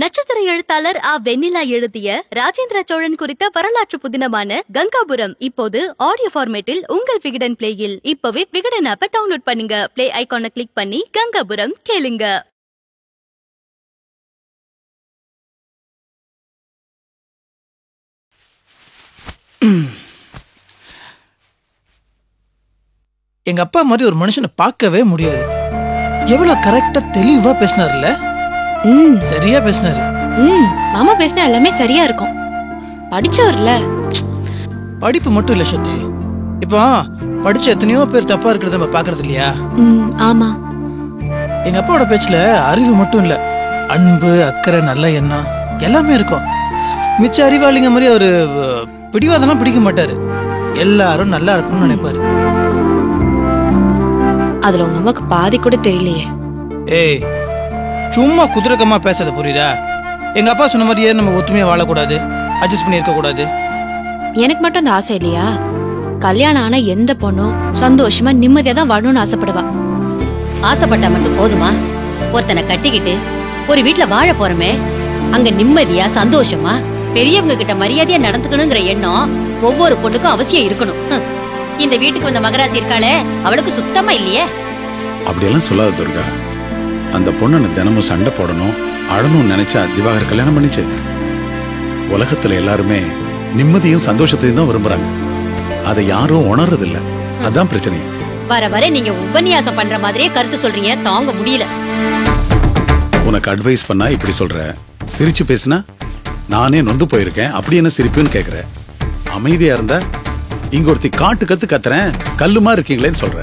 நட்சத்திர எழுத்தாளர் வெண்ணிலா எழுதிய ராஜேந்திர சோழன் குறித்த வரலாற்று புதினமான கங்காபுரம் இப்போது ஆடியோ ஃபார்மேட்டில் உங்கள் விகடன் பிளேயில். இப்பவே விகடன் ஆப்பை டவுன்லோட் பண்ணுங்க. பிளே ஐகானை கிளிக் பண்ணி கங்காபுரம் கேளுங்க. எங்க அப்பா மாதிரி ஒரு மனுஷனை பார்க்கவே முடியாது. எவ்வளவு கரெக்டா தெளிவா பேசினார்ல. சரியா பேசினாரு. மாமா பேசினா எல்லாமே சரியா இருக்கும். படிச்சவர்ல. படிப்பு மட்டும் இல்ல சத்தி, இப்போ படிச்ச எத்தனையோ பேர் தப்பா இருக்கிறத நம்ம பாக்குறது இல்லையா? ஆமா. எங்க அப்பாவோட பேச்சுல அறிவு மட்டும் இல்ல, அன்பு, அக்கறை, நல்ல எண்ணம் எல்லாமே இருக்கும். மிச்ச அறிவாளிங்க மாதிரி அவரு பிடிவாதெல்லாம் பிடிக்க மாட்டாரு. எல்லாரும் நல்லா இருக்கணும்னு நினைப்பாரு. அதுல உங்க அம்மாக்கு பாதி கூட தெரியலையே. ஏய், சும்மா குதிரக்கமா பேசாத, புரியுதா? எங்க அப்பா சொன்ன மாதிரியே நம்ம ஒத்துமையா வாழக்கூடாது, அட்ஜஸ்ட் பண்ணி இருக்க கூடாது. எனக்கு மட்டும் அந்த ஆசை இல்லையா? கல்யாணம் ஆன எந்த பொண்ணும் சந்தோஷமா நிம்மதியா தான் வாழணும்னு ஆசைப்படுவா. ஆசைப்பட்டா மட்டும் போதுமா? ஒருத்தனை கட்டிக்கிட்டு ஒரு வீட்டுல வாழ போறமே, அங்க நிம்மதியா சந்தோஷமா பெரியவங்க கிட்ட மரியாதையா நடந்துக்கணுங்கிற எண்ணம் ஒவ்வொரு பொண்ணுக்கும் அவசியம் இருக்கணும். இந்த வீட்டுக்கு வந்த மகராசி இருக்காளே, அவளுக்கு சுத்தமா இல்லையே. அப்படியெல்லாம் சொல்லாத துர்கா. அந்த பொண்ணு தினமும் சண்டை போடணும், அழணும்னு நினைச்சா திவாகர் கல்யாணம் பண்ணிச்சு. உலகத்துல எல்லாருமே நிம்மதியும் சந்தோஷத்தையும் தான் விரும்புறாங்க. அதை யாரும் உணர்றது இல்ல. அதான் பிரச்சனை. வர வர நீங்க உபன்யாசம் பண்ற மாதிரியே கருத்து சொல்றீங்க, தாங்க முடியல. உனக்கு அட்வைஸ் பண்ணா இப்படி சொல்ற, சிரிச்சு பேசினா நானே நொந்து போயிருக்கேன், அப்படி என்ன சிரிப்புன்னு கேக்குற. அமைதியா இருந்தா இங்க ஒருத்தி காட்டு கத்து கத்துறேன், கல்லுமா இருக்கீங்களேன்னு சொல்ற.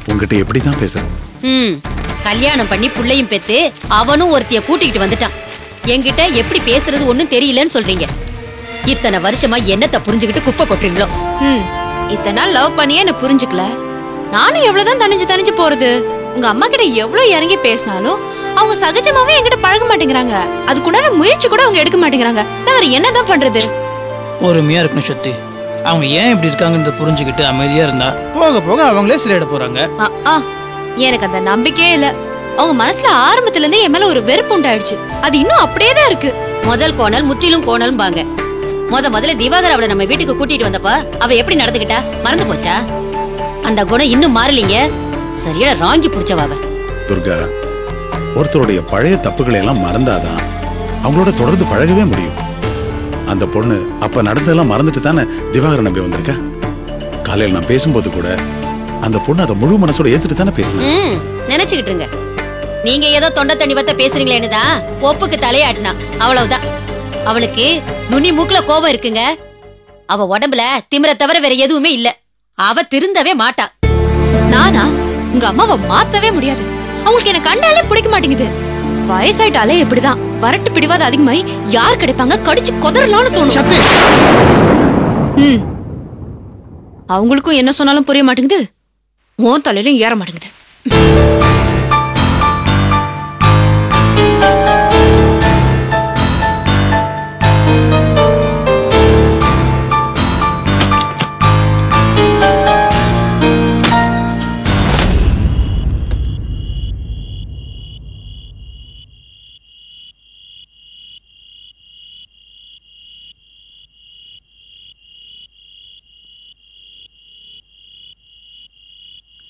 உங்ககிட்ட எப்படிதான் பேசுறேன்? கல்யாணம் பண்ணி புள்ளையும் பெத்து அவனும் ஒருத்திய கூட்டிக்கிட்டு வந்துட்டான். என்கிட்ட எப்படி பேசுறது ஒண்ணும் தெரியலன்னு சொல்றீங்க. இத்தனை வருஷமா என்னத்த புரிஞ்சுக்கிட்டு குப்பை கொட்டுறீங்களோ? இத்தனை நாள் லவ் பண்ணியே என்ன புரிஞ்சுக்கல. நானும் எவ்வளவுதான் தனிஞ்சு போறது. உங்க அம்மா கிட்ட எவ்வளவு இறங்கி பேசினாலும் அவங்க சகஜமாவே என்கிட்ட பழக மாட்டேங்கிறாங்க. அதுக்குண்டான முயற்சி கூட அவங்க எடுக்க மாட்டேங்கிறாங்க. வேற என்னதான் பண்றது? பொறுமையா இருக்கணும் சத்தி. அவங்க ஏன் இப்படி இருக்காங்கன்னு புரிஞ்சுக்கிட்டு அமைதியா இருந்தா போக போக அவங்களே சரியாயிட போறாங்க. எனக்கு அந்த நம்பிக்கையே இல்ல. அவங்க மனசுல ஆரம்பத்துல இருந்தே என் மேல ஒரு வெறுப்பு உண்டாயிடுச்சு. அது இன்னும் அப்படியே தான் இருக்கு. முதல் கோணல் முற்றிலும் கோணல் பாங்க. முதல்ல திவாகர் அவளை நம்ம வீட்டுக்கு கூட்டிட்டு வந்தப்ப அவ எப்படி நடந்துகிட்டா மறந்து போச்சா? அந்த குணம் இன்னும் மாறலீங்க. சரியா ராங்கி புடிச்சவாவ. துர்கா, ஒருத்தருடைய பழைய தப்புகளை எல்லாம் மறந்தாதான் அவங்களோட தொடர்ந்து பழகவே முடியும். அந்த பொண்ணு அப்ப நடந்ததெல்லாம் மறந்துட்டு தானே திவாகர் நம்பி வந்திருக்க. காலையில் நான் பேசும்போது கூட அந்த பொண்ணு அதை முழு மனசோட ஏத்துட்டு தானே பேசுறேன். நினைச்சுக்கிட்டு இருங்க. நீங்க ஏதோ தொண்டை தண்ணி வத்த பேசுறீங்களேன்னு தான் ஒப்புக்கு தலையாட்டினா, அவ்வளவுதான். அவளுக்கு நுனி மூக்குல கோபம் இருக்குங்க. அவ உடம்புல திமிர தவிர வேற எதுவுமே இல்ல. அவ திருந்தவே மாட்டா. நானா உங்க அம்மாவை மாத்தவே முடியாது. அவங்களுக்கு என்ன கண்டாலே பிடிக்க மாட்டேங்குது. வயசாயிட்டாலே இப்படிதான். வரட்டு பிடிவாத அதிகமாயி யார் கிடைப்பாங்க, கடிச்சு கொதறலாம்னு தோணும். அவங்களுக்கும் என்ன சொன்னாலும் புரிய மாட்டேங்குது. உன் தலையிலும் ஏற மாட்டேங்குது.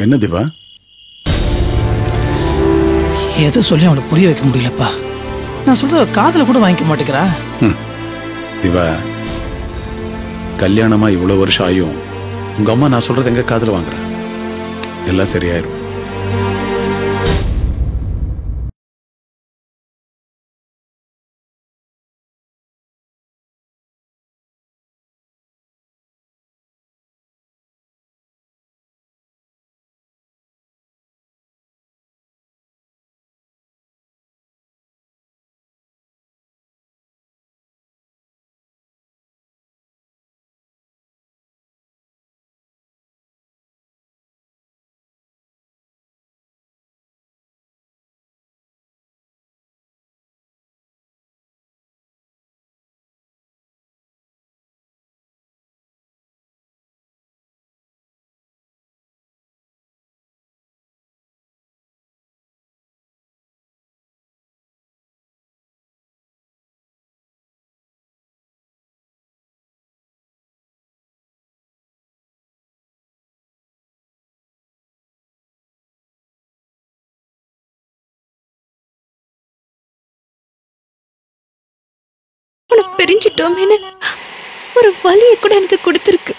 என்ன திவா? எதை சொல்லி அவனை புரிய வைக்க முடியலப்பா. நான் சொல்ற காதல கூட வாங்கிக்க மாட்டேங்கிறா. திவா, கல்யாணமா இவ்வளவு வருஷம் ஆயும் உங்க அம்மா நான் சொல்றது எங்க காதல வாங்குற? எல்லாம் சரியாயிரும். உன்னை பிரிஞ்சிட்டோமேன்னு ஒரு வலியை கூட எனக்கு கொடுத்துருக்கு.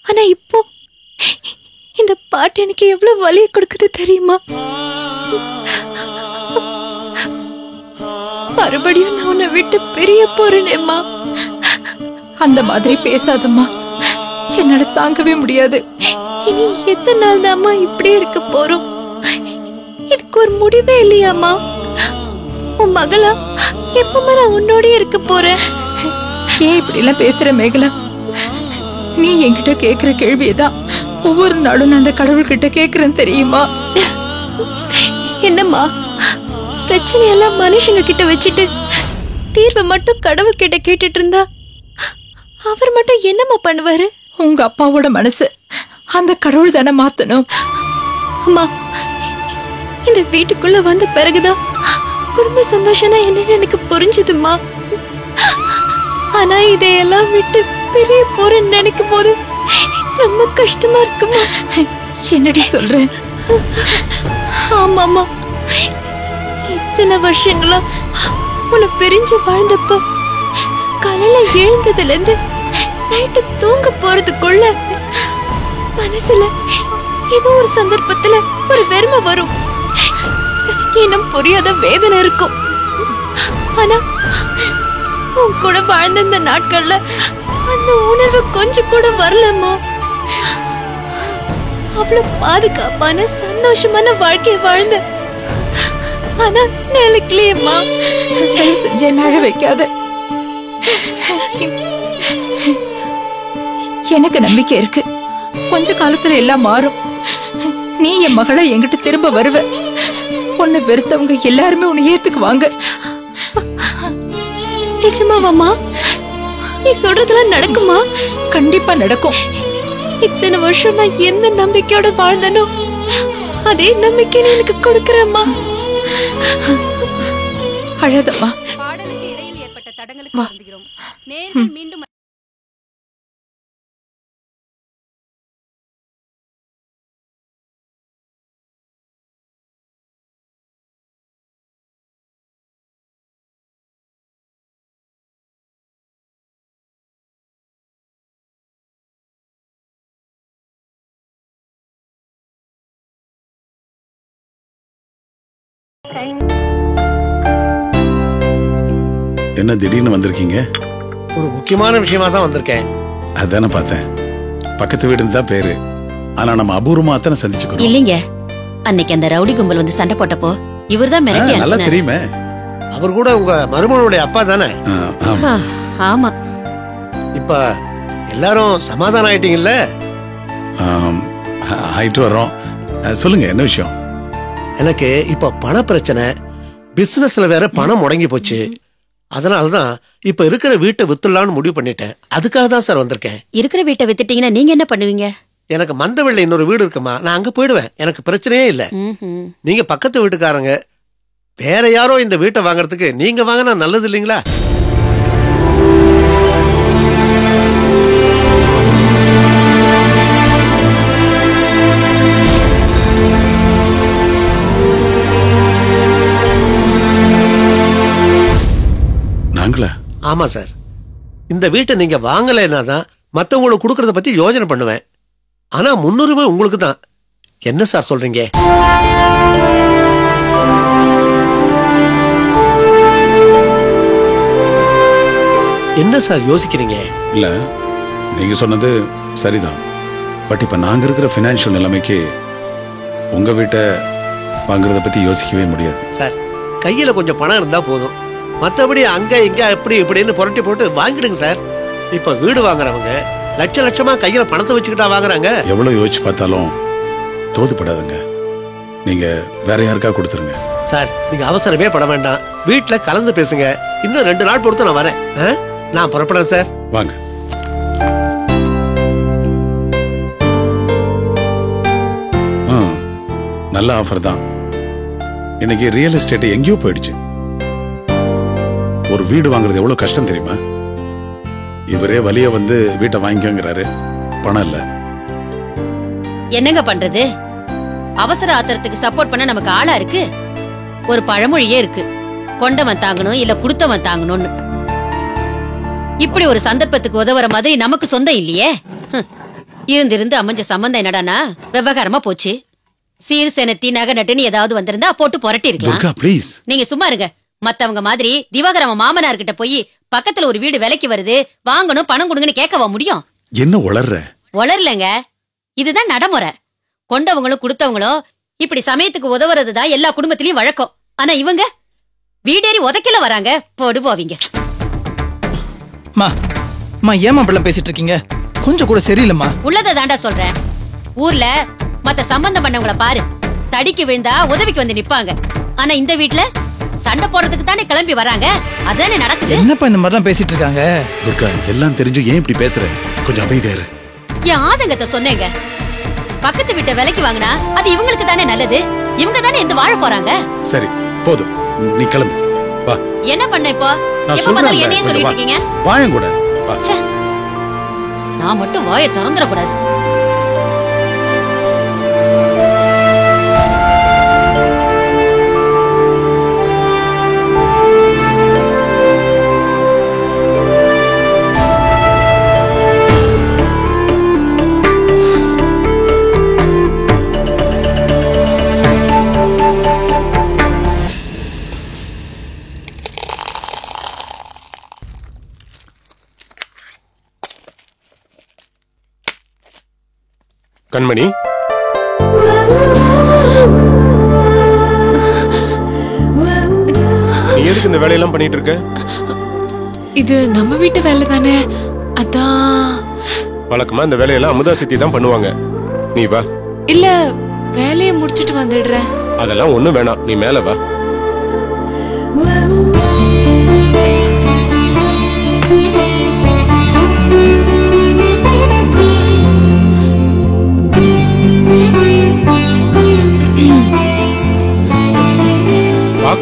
ஆனா இப்போ இந்த பாட்டு எனக்கு எவ்வளவு வலியை கொடுக்குது தெரியுமா? மறுபடியும் நான் உன்னை விட்டு பிரிய போறேனேம்மா. அந்த மாதிரி பேசாதம்மா, என்னால தாங்கவே முடியாது. இனி எத்தனை நாள் தாம்மா இப்படி இருக்க போறோம்? இதுக்கு ஒரு முடிவே இல்லையாம்மா? உன் மகளா எப்பமா நான் உன்னோடய இருக்க போறேன்? ஏன் இப்படி எல்லாம் பேசுற மேகலா? நீ என்கிட்ட கேக்குற கேள்வியதான் ஒவ்வொரு நாளும் நான் அந்த கடவுள்கிட்ட கேக்குறேன் தெரியுமா? என்னம்மா பிரச்சனையெல்லாம் மனுஷங்க கிட்ட வச்சுட்டு தீர்வை மட்டும் கடவுள் கிட்ட கேட்டுட்டு இருந்தா அவர் மட்டும் என்னம்மா பண்ணுவாரு? உங்க அப்பாவோட மனசு அந்த கடவுள் தானே மாத்தணும். அம்மா, இந்த வீட்டுக்குள்ள வந்த பிறகுதான் குடும்ப சந்தோஷம்னா என்னன்னு எனக்கு புரிஞ்சுதுமா. ஆனா இதையெல்லாம் விட்டு பெரிய போறேன்னு நினைக்கும் போது ரொம்ப கஷ்டமா இருக்குமா. என்னடி சொல்ற? ஆமாமா, இத்தனை வருஷங்களா உன்னை பிரிஞ்சு வாழ்ந்தப்போ காலையில எழுந்ததுல இருந்து நைட்டு தூங்க போறதுக்குள்ள மனசுல ஏதோ ஒரு சந்தர்ப்பத்துல ஒரு வெறுமை வரும், இன்னும் புரியாத வேதனை இருக்கும். ஆனா உன் கூட வாழ்ந்த இந்த நாட்கள்ல அந்த உணர்வு கொஞ்சம் கூட வரலம்மா. அவ்வளவு பாதுகாப்பான சந்தோஷமான வாழ்க்கையை வாழ்ந்த, ஆனா நிலைக்கலையம்மா. செஞ்ச அழ வைக்காத. எனக்கு நம்பிக்கை இருக்கு, கொஞ்ச காலத்துல எல்லாம் மாறும். நீ என் மகளை என்கிட்ட திரும்ப வருவ. உன்னை வெறுத்தவங்க எல்லாருமே உன்னை ஏத்துக்குவாங்க. நிஜமாவாமா? நீ சொல்றதெல்லாம் நடக்குமா? கண்டிப்பா நடக்கும். இத்தனை வருஷமா எந்த நம்பிக்கையோட வாழ்ந்தனோ அதே நம்பிக்கை எனக்கு கொடுக்கறம்மா. அழதம்மா. பாடலுக்கு இடையில் ஏற்பட்ட தடங்களுக்கு வருந்துகிறோம். நேரில் மீண்டும் என்ன திடீர்னு வந்திருக்கீங்க? ஒரு முக்கியமான விஷயமா தான் வந்திருக்கேன். அதானே பார்த்தேன். பக்கத்து வீடுன்னு தான் பேரு, ஆனா நம்ம அபூர்வமா தானே சந்திச்சுக்கிறோம். இல்லைங்க, அன்னைக்கு அந்த ரவுடி கும்பல் வந்து சண்டை போட்டப்போ இவர்தான் மிரட்டி நல்லா அனுப்புனாரு. தெரியுமே. அவர் கூட உங்க மருமகளுடைய அப்பா தானே? ஆமா. ஆமா, இப்ப எல்லாரும் சமாதானம் ஆயிட்டீங்கல்ல? ஆயிட்டு வர்றோம். சொல்லுங்க, என்ன விஷயம்? எனக்கு இப்ப பண பிரச்சனை, பிசினஸ்ல வேற பணம் முடங்கி போச்சு. அதனாலதான் இப்ப இருக்கிற வீட்டை வித்துடலாம்னு முடிவு பண்ணிட்டேன். அதுக்காக தான் சார் வந்திருக்கேன். இருக்கிற வீட்டை வித்துட்டீங்கன்னா நீங்க என்ன பண்ணுவீங்க? எனக்கு மந்தவெளில இன்னொரு வீடு இருக்குமா, நான் அங்க போயிடுவேன். எனக்கு பிரச்சனையே இல்ல. நீங்க பக்கத்து வீட்டுக்காரங்க, வேற யாரோ இந்த வீட்டை வாங்குறதுக்கு நீங்க வாங்கினா நல்லது இல்லைங்களா? நாங்களா? ஆமா சார், இந்த வீட்டை நீங்க வாங்கலைன்னா தான் மத்தவங்களுக்கு கொடுக்கறத பத்தி யோசனை பண்ணுவேன். ஆனா முன்னுரிமை உங்களுக்கு தான். என்ன சார் சொல்றீங்க? என்ன சார் யோசிக்கிறீங்க? இல்ல, நீங்க சொன்னது சரிதான். பட் இப்ப நாங்க இருக்கிற பினான்சியல் நிலைமைக்கு உங்க வீட்டை வாங்குறத பத்தி யோசிக்கவே முடியாது சார். கையில கொஞ்சம் பணம் இருந்தா போதும், மற்றபடி அங்க இங்க எப்படி இப்படின்னு புரட்டி போட்டு வாங்கிடுங்க சார். இப்ப வீடு வாங்குறவங்க லட்ச லட்சமா கையில பணத்தை வச்சுக்கிட்டா வாங்குறாங்க. எவ்வளவு யோசிச்சு பார்த்தாலும் தோதுப்படாதுங்க. நீங்க வேற யாருக்கா கொடுத்துருங்க சார். நீங்க அவசரமே பட வேண்டாம், வீட்டுல கலந்து பேசுங்க. இன்னும் 2 நாள் பொறுத்து நான் வரேன். நான் புறப்படுறேன் சார். வாங்க. நல்ல ஆஃபர் தான். இன்னைக்கு ரியல் எஸ்டேட் எங்கேயோ போயிடுச்சு. ஒரு வீடு வாங்குறது எவ்வளவு கஷ்டம் தெரியுமா? இவரே வலிய வந்து வீட்டை வாங்கிக்கோங்கிறாரு, பணம் இல்ல. என்னங்க பண்றது? அவசர ஆத்திரத்துக்கு சப்போர்ட் பண்ண நமக்கு ஆளா இருக்கு. ஒரு பழமொழியே இருக்கு, கொண்டவன் தாங்கணும் இல்ல குடுத்தவன் தாங்கணும்னு. இப்படி ஒரு சந்தர்ப்பத்துக்கு உதவுற மாதிரி நமக்கு சொந்தம் இல்லையே. இருந்து அமைஞ்ச சம்பந்தம் என்னடானா விவகாரமா போச்சு. சீர் செனத்தி நகை நட்டுன்னு ஏதாவது வந்திருந்தா போட்டு புரட்டி இருக்கலாம். நீங்க சும்மா இருங்க. மத்தவங்க மாதிரி திவாகர் மாமனார்கிட்ட போய் பக்கத்துல ஒரு வீடு விலைக்கு வருது வாங்கணும் பணம் கொடுங்கன்னு கேட்கவா முடியும்? என்ன உளரலங்க, இதுதான் நடைமுறை. கொண்டவங்களும் கொடுத்தவங்களும் இப்படி சமயத்துக்கு உதவுறதுதான் எல்லா குடும்பத்திலயும் வழக்கம். ஆனா இவங்க வீடேறி உதைக்கல வராங்க. போடுவோவீங்க. ஏமா அப்படிலாம் பேசிட்டு இருக்கீங்க? கொஞ்சம் கூட சரியில்லைம்மா. உள்ளதை தாண்டா சொல்றேன். ஊர்ல மத்த சம்பந்தம் பண்ணவங்கள பாரு, தடிக்கு விழுந்தா உதவிக்கு வந்து நிப்பாங்க. ஆனா இந்த வீட்டுல சண்டை போடுறதுக்கு தானே கிளம்பி வராங்க. அதானே நடக்குது. என்னப்பா இந்த மாதிரிலாம் பேசிட்டு இருக்காங்க? துர்கா, எல்லாம் தெரிஞ்சு ஏன் இப்படி பேசுற? கொஞ்சம் அமைதியா இரு. என் ஆதங்கத்தை சொன்னேங்க. பக்கத்து வீட்டை விலைக்கு வாங்கினா அது இவங்களுக்கு தானே நல்லது. இவங்க தானே எந்த வாழ போறாங்க. சரி போதும், நீ கிளம்பு. வா. என்ன பண்ண இப்போ? எப்ப பார்த்தாலும் என்னையே சொல்லிட்டு இருக்கீங்க. வாயன் கூட வா. நான் மட்டும் வாயை திறந்துட கூடாது. கண்மணி, நீ எதுக்கு இந்த வேலையெல்லாம் பண்ணிட்டு இருக்க? இது நம்ம வீட்டு வேலை தானே, அதான். வழக்கமா இந்த வேலையெல்லாம் அமுதா சித்தி தான் பண்ணுவாங்க. நீ வா. இல்ல, வேலையை முடிச்சிட்டு வந்துடுறேன். அதெல்லாம் ஒண்ணும் வேணாம், நீ மேல வா.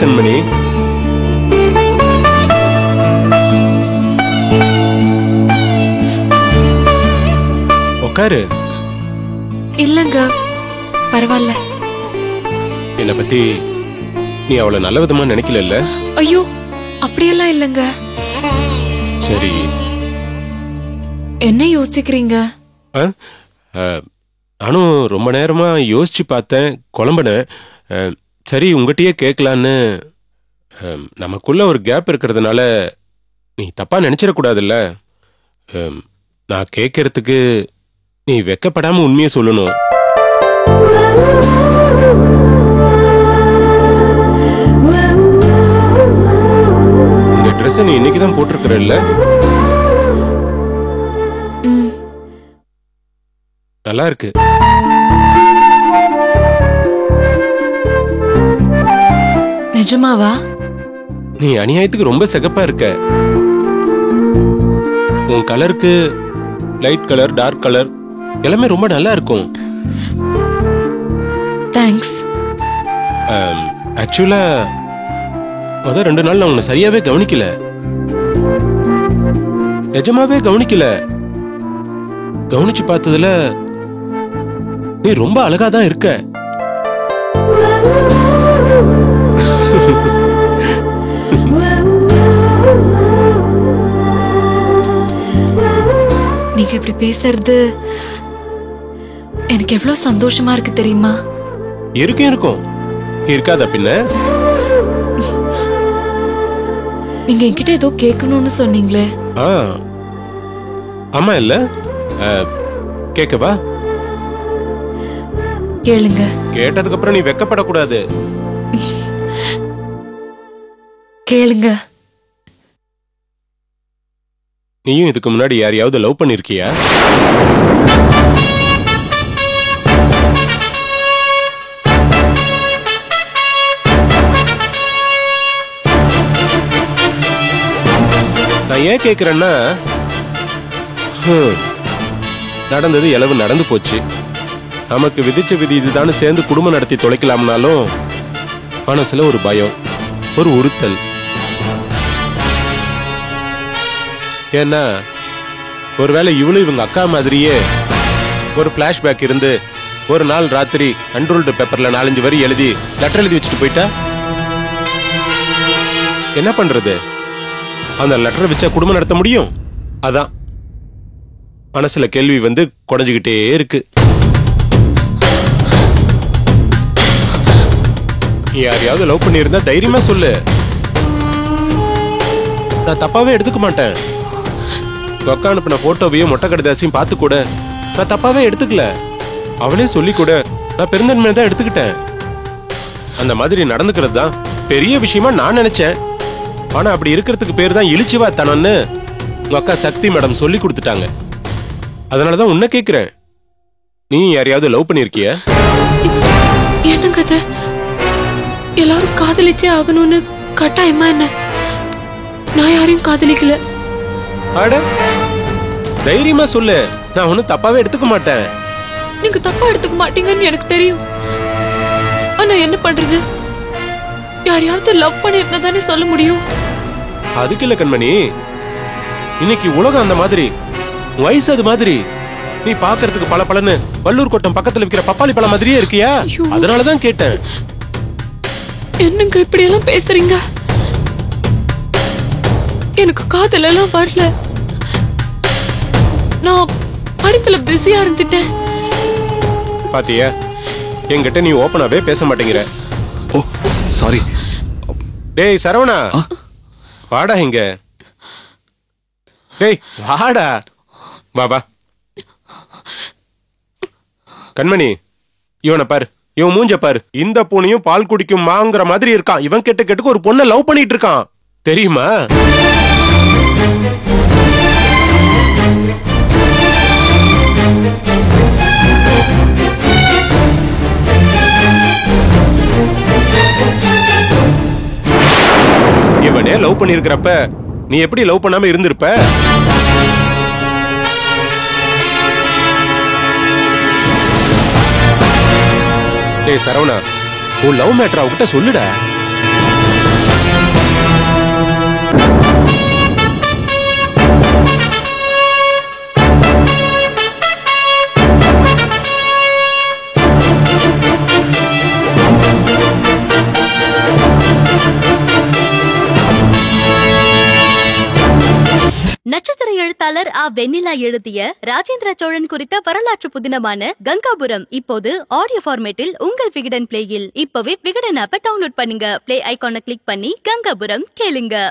கண்மணி, உட்காரு. இல்லங்க, பரவாயில்ல. என்னை பத்தி நீ அவ்வளவு நல்ல விதமா நினைக்கல? ஐயோ, அப்படியெல்லாம் இல்லங்க. சரி, என்ன யோசிக்கிறீங்க? நானும் ரொம்ப நேரமா யோசிச்சு பார்த்தேன், குழம்பினேன். சரி, உங்ககிட்டயே கேட்கலான்னு. நமக்குள்ள ஒரு கேப் இருக்கிறதுனால நீ தப்பா நினைச்சிடக்கூடாதுல்ல. நான் கேட்கறதுக்கு நீ வெக்கப்படாம உண்மையை சொல்லணும். இந்த ட்ரெஸ் நீ இன்னைக்குதான் போட்டிருக்கிற இல்ல? நல்லா இருக்கு. நிஜமாவா? நீ அநியாயத்துக்கு ரொம்ப சிகப்பா இருக்க. உன் கலருக்கு லைட் கலர், டார்க் கலர் எல்லாமே ரொம்ப நல்லா இருக்கும். தேங்க்ஸ். ஆக்சுவலா முதல் 2 நாள் நான் உன்னை சரியாவே கவனிக்கல. நிஜமாவே கவனிக்கல. கவனிச்சு பார்த்ததுல நீ ரொம்ப அழகாதான் இருக்க. நீங்க இப்படி பேசுறது எனக்கு எவ்வளவு சந்தோஷமா இருக்கு தெரியுமா? இருக்கும். இருக்காதா பின்ன? நீங்க என்கிட்ட ஏதோ கேட்கணும்னு சொன்னீங்களே. ஆமா இல்ல, கேட்கவா? கேளுங்க. கேட்டதுக்கு அப்புறம் நீ வெக்கப்படக்கூடாது. கேளுங்க. நீயும் இதுக்கு முன்னாடி யாரையாவது லவ் பண்ணிருக்கியா? நான் ஏன் கேக்குறேன்னா, நடந்தது இளவு நடந்து போச்சு. நமக்கு விதிச்ச விதி இதுதானு சேர்ந்து குடும்பம் நடத்தி தொலைக்கலாம்னாலும் மனசுல ஒரு பயம், ஒரு உறுத்தல். ஏன்னா ஒருவேளை இவளும் இவங்க அக்கா மாதிரியே ஒரு பிளாஷ்பேக் இருந்து ஒரு நாள் ராத்திரி அன்ரூல்டு பேப்பர்ல 4-5 வரி எழுதி லெட்டர் எழுதி வச்சுட்டு போயிட்டா என்ன பண்றது? அந்த லெட்டரை வச்சா குடும்பம் நடத்த முடியும்? அதான் மனசுல கேள்வி வந்து குறைஞ்சுக்கிட்டே இருக்கு. யாரையாவது லவ் பண்ணியிருந்தா தைரியமா சொல்லு, நான் தப்பாவே எடுத்துக்க மாட்டேன். அக்கா அனுப்பின போட்டோவையும் மொட்டை கடிதாசையும் பார்த்து கூட நான் தப்பாவே எடுத்துக்கல. அவளே சொல்லி கூட நான் பெருந்தன்மையை தான் எடுத்துக்கிட்டேன். அந்த மாதிரி நடந்துக்கிறது தான் பெரிய விஷயமா நான் நினைச்சேன். ஆனா அப்படி இருக்கிறதுக்கு பேர் தான் இழிச்சுவா தனன்னு உங்க அக்கா சக்தி மேடம் சொல்லி கொடுத்துட்டாங்க. அதனாலதான் உன்னை கேக்குறேன், நீ யாரையாவது லவ் பண்ணிருக்கிய? என்னங்க அது? எல்லாரும் காதலிச்சே ஆகணும்னு கட்டாயமா என்ன? நான் யாரையும் காதலிக்கல. அட தைரியமா சொல்லு, நான் ஒன்னும் தப்பாவே எடுத்துக்க மாட்டேன். நீங்க தப்பா எடுத்துக்க மாட்டீங்கன்னு எனக்கு தெரியும். ஆனா என்ன பண்றது? யாரையாவது லவ் பண்ணிருந்தா தானே சொல்ல முடியும். அதுக்கு இல்ல கண்மணி, இன்னைக்கு உலகம் அந்த மாதிரி, வயசு அது மாதிரி. நீ பாக்குறதுக்கு பல பலன்னு வள்ளூர் கோட்டம் பக்கத்துல விக்கிற பப்பாளி பழம் மாதிரியே இருக்கியா? அதனாலதான் கேட்டேன். என்னங்க இப்படி எல்லாம் பேசுறீங்க? எனக்கு காதல் எல்லாம் வரல. நான் படிப்புல பிஸியா இருந்துட்டேன். பாத்தியா, என்கிட்ட நீ ஓபனாவே பேச மாட்டேங்கிற. ஓ சாரி. டேய் சரவணா, வாடா இங்க. டேய் வாடா, பாபா. கண்மணி, இவனை பாரு, இவன் மூஞ்ச பாரு. இந்த பூனையும் பால் குடிக்கும் மாங்கிற மாதிரி இருக்கான். இவன் கெட்ட கெட்டுக்கு ஒரு பொண்ணை லவ் பண்ணிட்டு இருக்கான், தெரியுமா? இவனே லவ் பண்ணிருக்கிறப்ப நீ எப்படி லவ் பண்ணாம இருந்திருப்ப? டேய் சரவணா, உன் லவ் மேட்டர் அவகிட்ட சொல்லுடா. நட்சத்திர எழுத்தாளர் ஆ வெண்ணிலா எழுதிய ராஜேந்திர சோழன் குறித்த வரலாற்று புதினமான கங்காபுரம் இப்போது ஆடியோ ஃபார்மேட்டில் உங்கள் விகடன் பிளேயில். இப்பவே விகடன் ஆப்பை டவுன்லோட் பண்ணுங்க. பிளே ஐகானை கிளிக் பண்ணி கங்காபுரம் கேளுங்க.